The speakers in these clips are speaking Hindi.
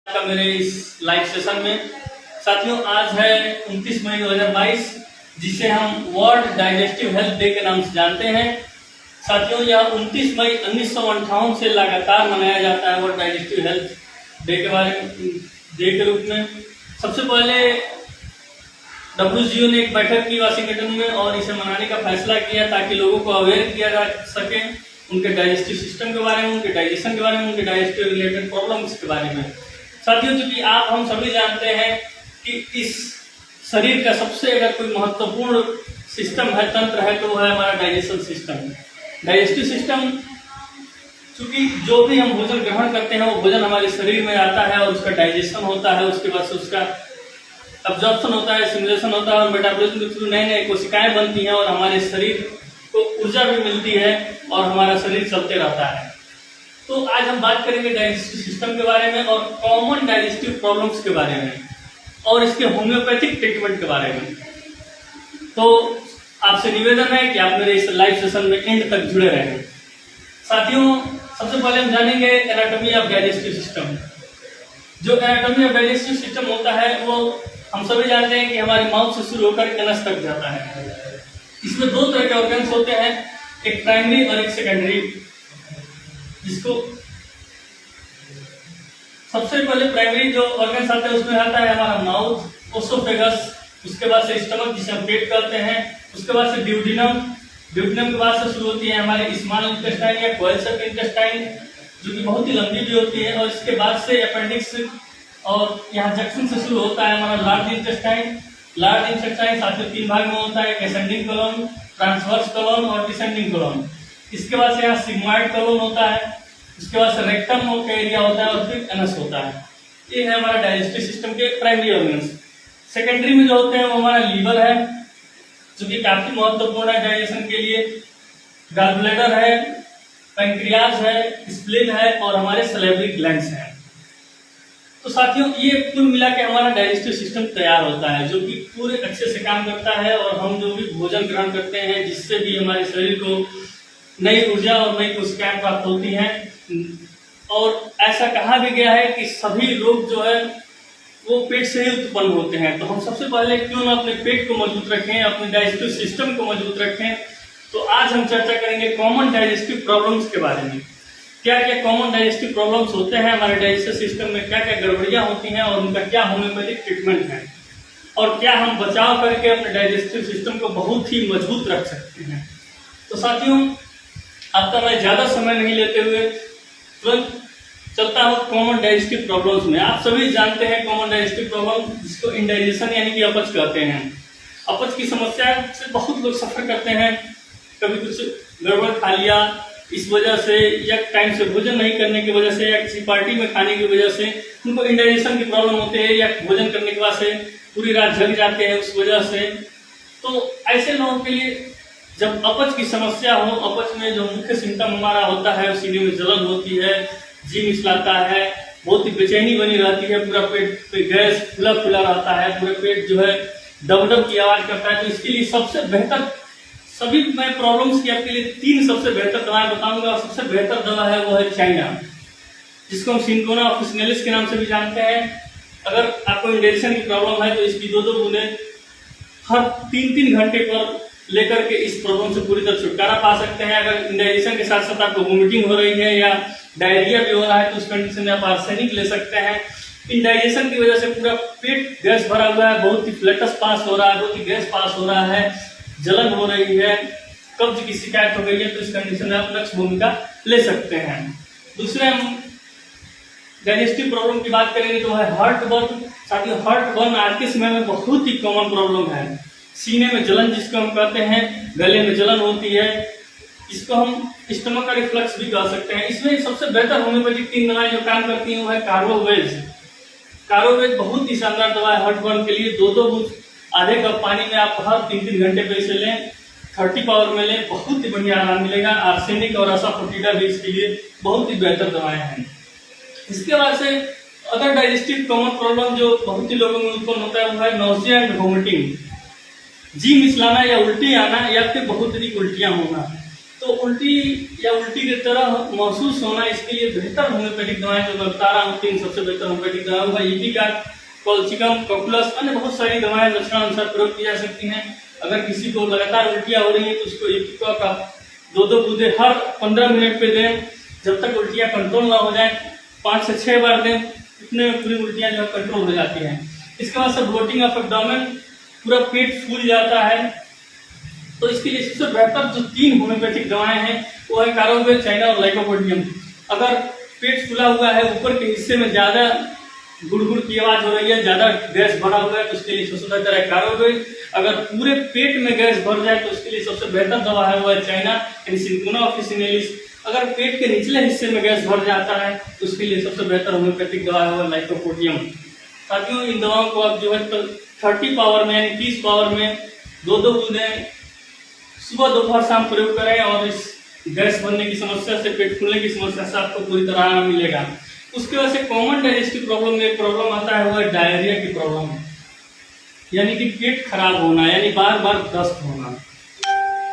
का मेरे इस लाइव सेशन में साथियों, आज है 29 मई 2022, जिसे हम वर्ल्ड डाइजेस्टिव हेल्थ डे के नाम से जानते हैं। साथियों, यह 29 मई 1958 से लगातार मनाया जाता है वर्ल्ड डाइजेस्टिव हेल्थ डे के बारे में डे के रूप में। सबसे पहले WHO ने एक बैठक की वाशिंगटन में और इसे मनाने का फैसला किया ताकि लोगों को अवेयर किया जा सके उनके डाइजेस्टिव सिस्टम के बारे में, उनके डाइजेशन के बारे में, उनके डाइजेस्टिव रिलेटेड प्रॉब्लम्स के बारे में। साथियों, चूंकि आप हम सभी जानते हैं कि इस शरीर का सबसे अगर कोई महत्वपूर्ण सिस्टम है, तंत्र है, तो वो है हमारा डाइजेशन सिस्टम। डाइजेस्टिव सिस्टम, चूंकि जो भी हम भोजन ग्रहण करते हैं वो भोजन हमारे शरीर में आता है और उसका डाइजेशन होता है, उसके बाद से उसका अब्जॉर्प्शन होता है, सिमुलेशन होता है और मेटाबॉलिज्म के थ्रू नए नए कोशिकाएं बनती हैं और हमारे शरीर को ऊर्जा भी मिलती है और हमारा शरीर चलते रहता है। तो आज हम बात करेंगे डाइजेस्टिव सिस्टम के बारे में और कॉमन डाइजेस्टिव प्रॉब्लम्स के बारे में और इसके होम्योपैथिक ट्रीटमेंट के बारे में। तो आपसे निवेदन है कि आप मेरे इस लाइव सेशन में एंड तक जुड़े रहें। साथियों, सबसे पहले हम जानेंगे एनाटॉमी ऑफ डाइजेस्टिव सिस्टम। जो एनाटॉमी ऑफ डाइजेस्टिव सिस्टम होता है वो हम सभी जानते हैं कि हमारे माउथ से शुरू होकर एनस तक जाता है। इसमें दो तरह के ऑर्गन्स होते हैं, एक प्राइमरी और एक सेकेंडरी। जिसको सबसे पहले प्राइमरी जो ऑर्गन्स आते हैं उसमें आता है हमारा माउथ, ओसोफेगस, उसके बाद से स्टमक जिसे हम पेट कहते हैं, उसके बाद से ड्यूडिनम, ड्यूडिनम के बाद से शुरू होती है हमारे स्मॉल इंटेस्टाइन या कोएल्स ऑफ इंटेस्टाइन, जो कि बहुत ही लंबी भी होती है, और इसके बाद से अपेंडिक्स और यहाँ जंक्शन से शुरू होता है हमारा लार्ज इंटेस्टाइन। लार्ज इंटेस्टाइन साथ में तीन भाग में होता है, एसेंडिंग कोलन, ट्रांसवर्स कोलन और डिसेंडिंग कोलन। इसके बाद से यहाँ सिग्मॉइड कोलन होता है, उसके बाद से रेक्टम का एरिया होता है और फिर एनस होता है। ये है हमारा डाइजेस्टिव सिस्टम के प्राइमरी ऑर्गन्स। सेकेंडरी में जो होते हैं वो हमारा लीवर है, जो कि काफी महत्वपूर्ण है डाइजेशन के लिए, गॉल ब्लैडर है, पैंक्रियाज है, स्प्लीन है और हमारे सलेवरी ग्लैंड्स हैं। तो साथियों, ये कुल मिला के हमारा डाइजेस्टिव सिस्टम तैयार होता है, जो कि पूरे अच्छे से काम करता है और हम जो भी भोजन ग्रहण करते हैं जिससे भी हमारे शरीर को नई ऊर्जा और नई कोशिकाएं प्राप्त होती हैं। और ऐसा कहा भी गया है कि सभी रोग जो है वो पेट से ही उत्पन्न होते हैं। तो हम सबसे पहले क्यों ना अपने पेट को मजबूत रखें, अपने डाइजेस्टिव सिस्टम को मजबूत रखें। तो आज हम चर्चा करेंगे कॉमन डाइजेस्टिव प्रॉब्लम्स के बारे में। क्या क्या कॉमन डाइजेस्टिव प्रॉब्लम्स होते हैं हमारे डाइजेस्टिव सिस्टम में, क्या क्या गड़बड़ियां होती हैं और उनका क्या होम्योपैथिक ट्रीटमेंट है, और क्या हम बचाव करके अपने डाइजेस्टिव सिस्टम को बहुत ही मजबूत रख सकते हैं। तो साथियों, आपका मैं ज्यादा समय नहीं लेते हुए तुरंत चलता हूँ कॉमन डाइजेस्टिव प्रॉब्लम्स में। आप सभी जानते हैं कॉमन डाइजेस्टिव प्रॉब्लम, जिसको इंडाइजेशन यानी कि अपच कहते हैं। अपच की समस्या से बहुत लोग सफर करते हैं। कभी कुछ गड़बड़ खा लिया इस वजह से, या टाइम से भोजन नहीं करने की वजह से, या किसी पार्टी में खाने की वजह से उनको इंडाइजेशन की प्रॉब्लम होती है, या भोजन करने के बाद से पूरी रात जग जाते हैं उस वजह से। तो ऐसे लोगों के लिए जब अपच की समस्या हो, अपच में जो मुख्य सिम्टम हमारा होता है, सीने में जलन होती है, जी मिचलाता है, बहुत ही बेचैनी बनी रहती है, पूरा पेट पे गैस फुला फुला रहता है, पूरा पेट जो है डब-डब की आवाज करता है। तो इसके लिए सबसे बेहतर, सभी मैं प्रॉब्लम्स की आपके लिए 3 सबसे बेहतर दवाएं बताऊंगा। और सबसे बेहतर दवा है वो है चाइना, जिसको हम सिंकोना ऑफिसिनलिस के नाम से भी जानते हैं। अगर आपको इंडाइजेशन की प्रॉब्लम है तो इसकी 2-2 बूंदें हर 3-3 घंटे पर लेकर के इस प्रॉब्लम से पूरी तरह छुटकारा पा सकते हैं। अगर इंडाइजेशन के साथ साथ आपको वोमिटिंग हो रही है या डायरिया भी हो रहा है तो उस कंडीशन में आप आर्सेनिक ले सकते हैं। इंडाइजेशन की वजह से पूरा पेट गैस भरा हुआ है, बहुत ही फ्लैटस पास हो रहा है, बहुत ही गैस पास हो रहा है, जलन हो रही है, कब्ज की शिकायत हो गई है, तो इस कंडीशन में आप लक्ष्य भूमिका ले सकते हैं। दूसरे हम डाइजेस्टिव प्रॉब्लम की बात करेंगे तो है हार्ट बर्न। साथियों, हार्ट बर्न आज के समय में बहुत ही कॉमन प्रॉब्लम है। सीने में जलन जिसको हम कहते हैं, गले में जलन होती है, इसको हम स्टमक का रिफ्लक्स भी कह सकते हैं। इसमें सबसे बेहतर होम्योपैथिक 3 दवाएं जो काम करती हैं वो है कार्बोवेज। कार्बोवेज बहुत ही शानदार दवा है हार्ट बर्न के लिए। 2-2 बूंद आधे कप पानी में आप हर 3-3 घंटे पे इसे लें, 30 पावर में लें, बहुत ही बढ़िया आराम मिलेगा। आर्सेनिक और असाफोटिडा भी इसके लिए बहुत ही बेहतर दवाएं हैं। इसके बाद से अदर डाइजेस्टिव कॉमन प्रॉब्लम जो बहुत ही लोगों में उत्पन्न होता है वो है नोजिया एंड वोमिटिंग, जी मिचलाना या उल्टी आना या फिर बहुत अधिक उल्टियां होना। तो उल्टी या उल्टी की तरह महसूस होना, इसके लिए बेहतर होम्योपैथिक दवाएं जो मैं बता रहा हूँ, 3 सबसे बेहतर होम्योपैथिक दवाएं हुआ इपिकैट, कॉल्चिकम, कॉकुलस, अन्य बहुत सारी दवाएं लक्षणानुसार प्रयोग की जा सकती हैं। अगर किसी को लगातार उल्टियां हो रही हैं तो उसको इपिका का 2-2 बूंदे हर 15 मिनट पे दें, जब तक उल्टियां कंट्रोल ना हो जाए 5 से 6 बार दें, इतने में पूरी उल्टियां जो है कंट्रोल हो जाती हैं। इसके बाद से ब्लोटिंग ऑफ एब्डोमेन, पूरा पेट फूल जाता है, तो इसके लिए सबसे बेहतर जो 3 होम्योपैथिक दवाएं हैं वो है कारोवेल, चाइना और लाइकोपोडियम। अगर पेट फूला हुआ है, ऊपर के हिस्से में ज्यादा गुड़गुड़ की आवाज हो रही है, ज्यादा गैस भरा हुआ है, तो उसके लिए सबसे बेहतर है कारोवेल। अगर पूरे पेट में गैस भर जाए तो उसके लिए सबसे बेहतर दवा है वो है चाइना, यानी सिंकोना ऑफिसिनेलिस। अगर पेट के निचले हिस्से में गैस भर जाता है तो उसके लिए सबसे बेहतर होम्योपैथिक दवा है वो लाइकोपोडियम। साथियों, इन दवाओं को आप जो है 30 पावर में यानी 30 पावर में 2-2 बूंदे सुबह दोपहर शाम प्रयोग करें और इस गैस बनने की समस्या से, पेट फूलने की समस्या से आपको पूरी तरह आराम मिलेगा। उसके वजह से कॉमन डाइजेस्टिव प्रॉब्लम में एक प्रॉब्लम आता है वो है डायरिया की प्रॉब्लम, यानी कि पेट खराब होना, यानी बार बार दस्त होना।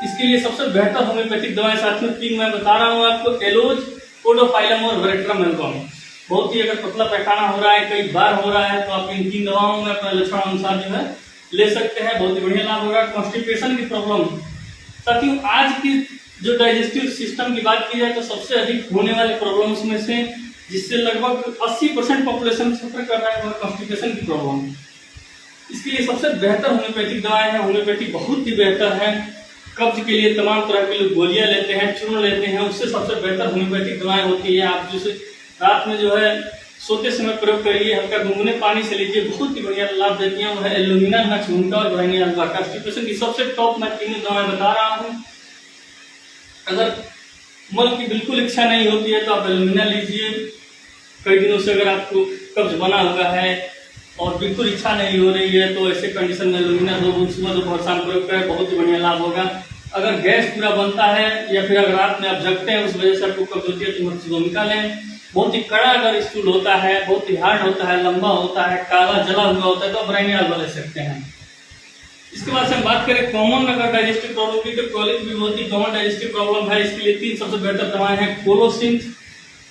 इसके लिए सबसे बेहतर होम्योपैथिक दवाएं साथियों 3 मैं बता रहा हूँ आपको, एलोज, कोडोफाइलम और वेरेट्रामेल्कॉम। बहुत ही अगर पतला पैखाना हो रहा है, कई बार हो रहा है, तो आप इन 3 दवाओं में अपने लक्षण अनुसार जो है ले सकते हैं, बहुत ही बढ़िया लाभ होगा। कॉन्स्टिपेशन की प्रॉब्लम, साथियों आज की जो डाइजेस्टिव सिस्टम की बात की जाए तो सबसे अधिक होने वाले प्रॉब्लम्स में से, जिससे लगभग 80% पॉपुलेशन सफर कर रहा है, वो कॉन्स्टिपेशन की प्रॉब्लम। इसके लिए सबसे बेहतर होम्योपैथिक दवाएं हैं, होम्योपैथी बहुत ही बेहतर है। कब्ज के लिए तमाम तरह के लोग गोलियां लेते हैं, चूर्ण लेते हैं, उससे सबसे बेहतर होम्योपैथिक दवाएं होती है। आप जैसे रात में जो है सोते समय प्रयोग करिए, हल्का गुनगुने पानी से लीजिए, बहुत ही बढ़िया लाभ देती है। वो है एल्यूमिना, नक्स, भूमिका और ब्राइनी अल्फा। कॉन्स्टिपेशन की सबसे टॉप मैं 3 दवाएं बता रहा हूँ। अगर मल की बिल्कुल इच्छा नहीं होती है तो आप एल्यूमिना लीजिए। कई दिनों से अगर आपको कब्ज बना हुआ है और बिल्कुल इच्छा नहीं हो रही है तो ऐसे कंडीशन में एल्यूमिना 2 बूंद सुबह दोपहर शाम प्रयोग करें, बहुत ही बढ़िया लाभ होगा। अगर गैस पूरा बनता है या फिर अगर रात में आप जगते हैं उस वजह से आपको कब्ज होती है तो भूमिका लें। बहुत ही कड़ा अगर स्टूल होता है, बहुत ही हार्ड होता है, लंबा होता है, काला जला हुआ होता है, तो आप ब्राइनी अल्फा ले सकते हैं। इसके बाद से हम बात करें कॉमन अगर डाइजेस्टिव प्रॉब्लम की, तो कॉलिक भी बहुत ही कॉमन डाइजेस्टिव प्रॉब्लम है। इसके लिए 3 सबसे बेहतर दवाएं हैं, कोलोसिंथ,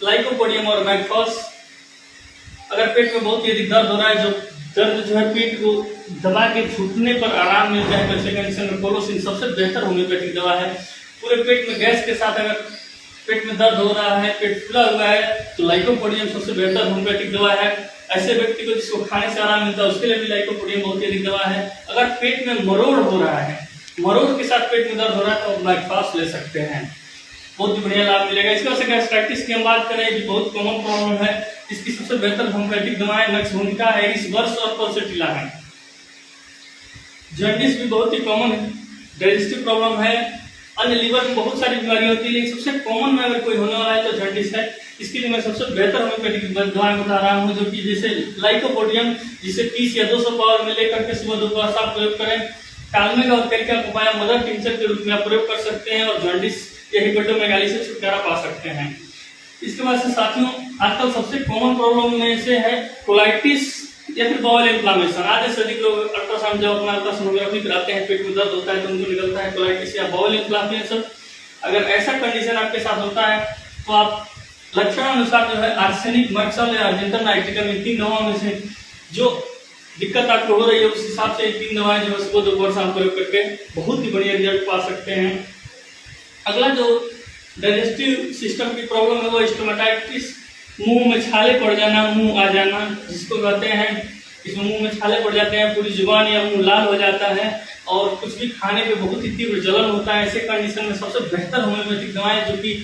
लाइकोपोडियम और मैगफॉस। अगर पेट में बहुत ही अधिक दर्द हो रहा है, जो दर्द जो है पेट को दबा के छूटने पर आराम मिलता है, ऐसे कंडीशन में कोलोसिंथ सबसे बेहतर होम्योपैथिक दवा है। पूरे पेट में गैस के साथ अगर पेट में दर्द हो रहा है, पेट फूला हुआ है, तो लाइकोपोडियम सबसे बेहतर होम्योपैथिक दवा है। ऐसे व्यक्ति को जिसको खाने से आराम मिलता है उसके लिए भी लाइकोपोडियम बहुत ही अधिक दवा है। अगर पेट में मरोड़ हो रहा है, मरोड़ के साथ पेट में दर्द हो रहा है, तो आप मैगफॉस ले सकते हैं, बहुत ही बढ़िया लाभ मिलेगा। इसके बाद गैस्ट्राइटिस की हम बात करें, ये बहुत कॉमन प्रॉब्लम है। इसकी सबसे बेहतर होम्योपैथिक दवाएं नक्स, भूमिका, एरिस वर्स और पल्सेटिला है। जॉन्डिस भी बहुत ही कॉमन डाइजेस्टिव प्रॉब्लम है। अन्य लीवर में बहुत सारी बीमारी होती है, लेकिन सबसे कॉमन में अगर कोई होने वाला है तो जॉन्डिस है। इसके लिए मैं सबसे बेहतर होम्योपैथिक दवाएं बता रहा हूँ, जो कि जैसे लाइकोपोडियम, जिसे 30 या 200 पावर में लेकर के सुबह दोपहर शाम प्रयोग करें। टालमे का और कैल्शियम पपाया मदर टिंचर के रूप में आप प्रयोग कर सकते हैं और जॉन्डिस या हिपेटोमेगाली से छुटकारा पा सकते हैं। इसके बाद से साथियों आजकल सबसे कॉमन प्रॉब्लम में से है कोलाइटिस या फिर बाउल इन्फ्लामेशन। आधे से अधिक लोग अल्ट्रासाउंड जब अपना अल्ट्रासोनोग्राफी कराते हैं, पेट में दर्द होता है तो उनको निकलता है कोलाइटिस या बाउल इन्फ्लामेशन। अगर ऐसा कंडीशन आपके साथ होता है तो आप लक्षण अनुसार जो है आर्सेनिक, मक्सल या अर्जेंटम नाइट्रिकम, इन 3 दवाओं में से जो दिक्कत आपको हो रही है उस हिसाब से 3 दवाएं जो है सुबह दोपहर शाम प्रयोग करके बहुत ही बढ़िया रिजल्ट पा सकते हैं। अगला जो डाइजेस्टिव सिस्टम की प्रॉब्लम है वो स्टोमेटाइटिस, मुंह में छाले पड़ जाना, मुंह आ जाना जिसको कहते हैं। इसमें मुंह में छाले पड़ जाते हैं, पूरी जुबान या मुंह लाल हो जाता है और कुछ भी खाने पे बहुत ही तीव्र जलन होता है। ऐसे कंडीशन में सबसे बेहतर होम्योपैथिक दवाएं जो कि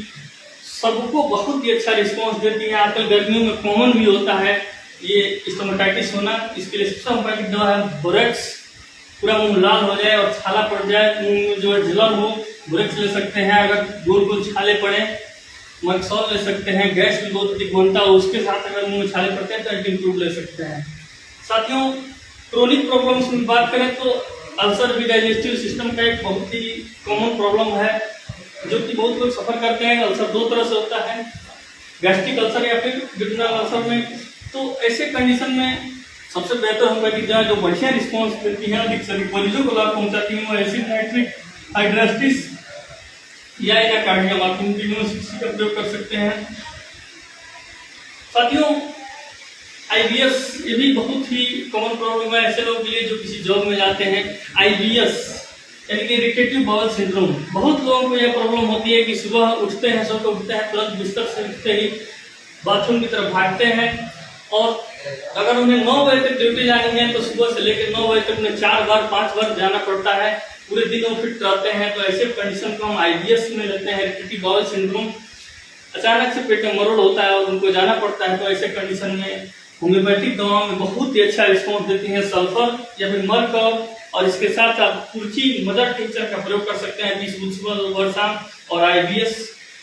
सबको बहुत ही अच्छा रिस्पॉन्स देती है, आजकल गर्मियों में कॉमन भी होता है ये स्टोमेटाइटिस होना। इसके लिए सबसे होम्योपैथिक दवा है बोरेक्स। पूरा मुंह लाल हो जाए और छाला पड़ जाए, मुंह में जो है जलन हो, बोरेक्स ले सकते हैं। अगर गोल गोल छाले पड़े, मक्सॉल ले सकते हैं। गैस भी बहुत अधिक बनता है, उसके साथ अगर मुंह में छाले पड़ते हैं तो एंटीइम्प्रूव ले सकते हैं। साथियों क्रोनिक प्रॉब्लम्स की बात करें तो अल्सर भी डाइजेस्टिव सिस्टम का एक बहुत ही कॉमन प्रॉब्लम है जो कि बहुत लोग सफर करते हैं। अल्सर 2 तरह से होता है, गैस्ट्रिक अल्सर या फिर ड्यूडेनल अल्सर में। तो ऐसे कंडीशन में सबसे बेहतर होम्योपैथिक दवा जो बढ़िया रिस्पॉन्स देती है, अधिक से अधिक मरीजों को लाभ पहुंचाती है, वो एसिड नाइट्रिक हाइड्रेस्टिस या एनाकार्डियम, आप इन तीनों में किसी का प्रयोग कर सकते हैं। साथियों, IBS ये भी बहुत ही कॉमन प्रॉब्लम है ऐसे लोगों के लिए जो किसी जॉब में जाते हैं। IBS यानी कि इरिटेटिव बाउल सिंड्रोम, बहुत लोगों को यह प्रॉब्लम होती है कि सुबह उठते हैं, सोकर उठते हैं, तुरंत बिस्तर से उठते ही बाथरूम की तरफ भागते हैं, और अगर उन्हें 9 बजे तक ड्यूटी जानी है तो सुबह से लेकर 9 बजे तक उन्हें 4 बार 5 बार जाना पड़ता है, पूरे दिन वो फिट रहते हैं। तो ऐसे कंडीशन को हम IBS में लेते हैं, इरिटेटिव बाउल सिंड्रोम। अचानक से पेट में मरोड़ होता है और उनको जाना पड़ता है, तो ऐसे कंडीशन में होम्योपैथिक दवाओं में बहुत ही अच्छा रिस्पॉन्स देती है सल्फर या फिर मरकव, और इसके साथ आप कुर्ची मदर टिंचर का प्रयोग कर सकते हैं 20 बूंद सुबह और शाम, और IBS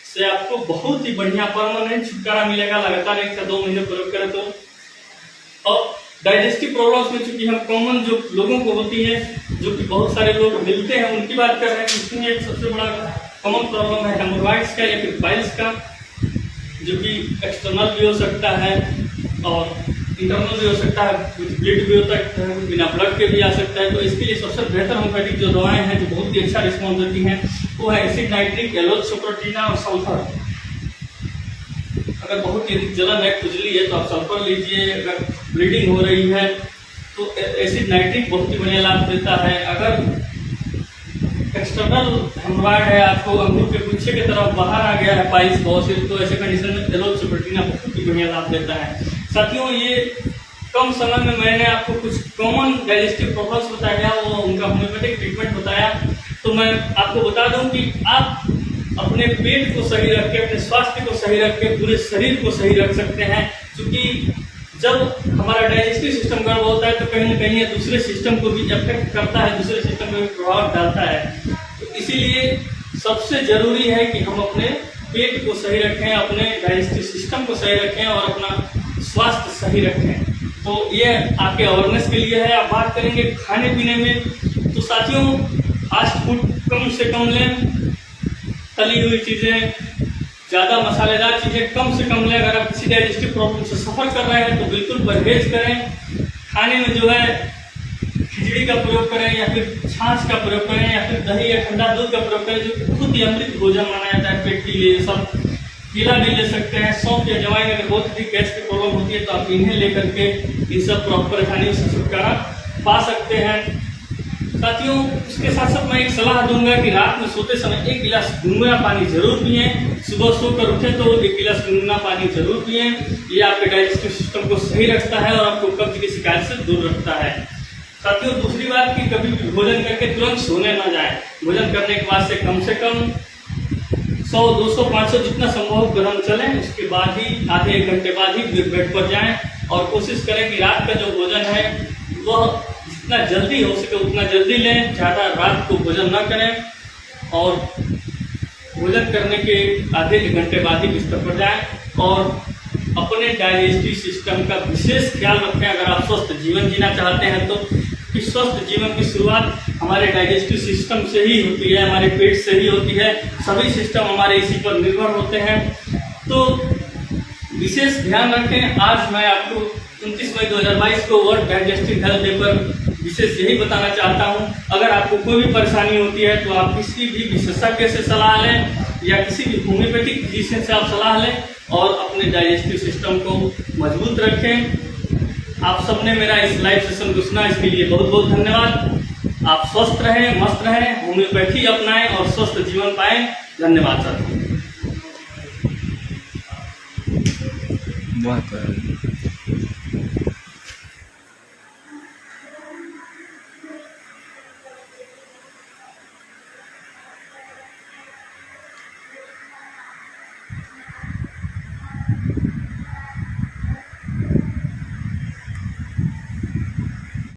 से आपको बहुत ही बढ़िया परमानेंट छुटकारा मिलेगा लगातार 1 से 2 महीने प्रयोग करें तो। और डाइजेस्टिव प्रॉब्लम्स में चूंकि हम कॉमन जो लोगों को होती है, जो कि बहुत सारे लोग मिलते हैं, उनकी बात कर रहे हैं, इसमें एक सबसे बड़ा कॉमन प्रॉब्लम है हेमोरॉइड्स का या फिर पाइल्स का, जो कि एक्सटर्नल भी हो सकता है और इंटरनल भी हो सकता है, कुछ ब्लड भी हो सकता है, कुछ बिना ब्लड के भी आ सकता है। तो इसके लिए सबसे बेहतर होम्योपैथिक जो दवाएं हैं जो बहुत ही अच्छा रिस्पॉन्स देती हैं वो है एसिड नाइट्रिक, एलोथ्रोपोटिना और सल्फर। अगर बहुत ही जलन है, खुजली है तो आप सल्फर लीजिए, अगर ब्लीडिंग हो रही है तो एसिड नाइट्रिक बहुत ही बढ़िया लाभ देता है। अगर एक्सटर्नल हेमोरॉइड है, आपको अंगूर के गुच्छे की तरफ बाहर आ गया है पाइल्स बहुत से, तो ऐसे कंडीशन में एलोथ्रोपोटिना बहुत ही बढ़िया लाभ देता है। साथियों, ये कम समय में मैंने आपको कुछ कॉमन डाइजेस्टिव प्रॉब्लम्स बताया, वो उनका होम्योपैथिक ट्रीटमेंट बताया। तो मैं आपको बता दूं कि आप अपने पेट को सही रख के, अपने स्वास्थ्य को सही रख के, पूरे शरीर को सही रख सकते हैं, क्योंकि जब हमारा डाइजेस्टिव सिस्टम गड़बड़ होता है तो कहीं ना कहीं ये दूसरे सिस्टम को भी इफेक्ट करता है, दूसरे सिस्टम पर भी प्रभाव डालता है। तो इसीलिए सबसे जरूरी है कि हम अपने पेट को सही रखें, अपने डाइजेस्टिव सिस्टम को सही रखें और अपना स्वास्थ्य सही रखें। तो ये आपके अवेयरनेस के लिए है। आप बात करेंगे खाने पीने में, तो साथियों फास्ट फूड कम से कम लें, तली हुई चीज़ें, ज़्यादा मसालेदार चीज़ें कम से कम लें। अगर आप किसी डाइजेस्टिव प्रॉब्लम से सफ़र कर रहे हैं तो बिल्कुल परहेज करें। खाने में जो है खिचड़ी का प्रयोग करें या फिर छाछ का प्रयोग करें या फिर दही या ठंडा दूध का प्रयोग करें, जो बहुत ही अमृत भोजन माना जाता है पेट के लिए। सब केला भी ले सकते हैं, सौंफ या जवाइन, अगर बहुत अधिक गैस की प्रॉब्लम होती है तो आप इन्हें लेकर के इन सब परेशानियों से छुटकारा पा सकते हैं। साथियों, उसके साथ साथ मैं एक सलाह दूंगा कि रात में सोते समय 1 गिलास गुनगुना पानी जरूर पिएं। सुबह सोकर उठे तो 1 गिलास गुनगुना पानी जरूर पिएं। ये आपके डाइजेस्टिव सिस्टम को सही रखता है और आपको कब्ज की शिकायत से दूर रखता है। साथियों, दूसरी बात कि कभी भी भोजन करके तुरंत सोने ना जाए। भोजन करने के बाद से कम 100, 200, 500 जितना संभव गर्म चलें, उसके बाद ही आधे 1 घंटे बाद ही बेड पर जाएं, और कोशिश करें कि रात का जो भोजन है वह जितना जल्दी हो सके उतना जल्दी लें, ज़्यादा रात को भोजन न करें, और भोजन करने के आधे 1 घंटे बाद ही बिस्तर पर जाएं और अपने डाइजेस्टिव सिस्टम का विशेष ख्याल रखें। अगर आप स्वस्थ जीवन जीना चाहते हैं तो इस स्वस्थ जीवन की शुरुआत हमारे डाइजेस्टिव सिस्टम से ही होती है, हमारे पेट से ही होती है। सभी सिस्टम हमारे इसी पर निर्भर होते हैं, तो विशेष ध्यान रखें। आज मैं आपको 29 मई 2022 को वर्ल्ड डाइजेस्टिव हेल्थ डे पर विशेष यही बताना चाहता हूं। अगर आपको कोई भी परेशानी होती है तो आप किसी भी विशेषज्ञ से सलाह लें या किसी भी होम्योपैथिक फिजिशियन से आप सलाह लें और अपने डाइजेस्टिव सिस्टम को मजबूत रखें। आप सबने मेरा इस लाइव सेशन को सुना, इसके लिए बहुत बहुत धन्यवाद। आप स्वस्थ रहें, मस्त रहें, होम्योपैथी अपनाएं और स्वस्थ जीवन पाएं। धन्यवाद साथियों।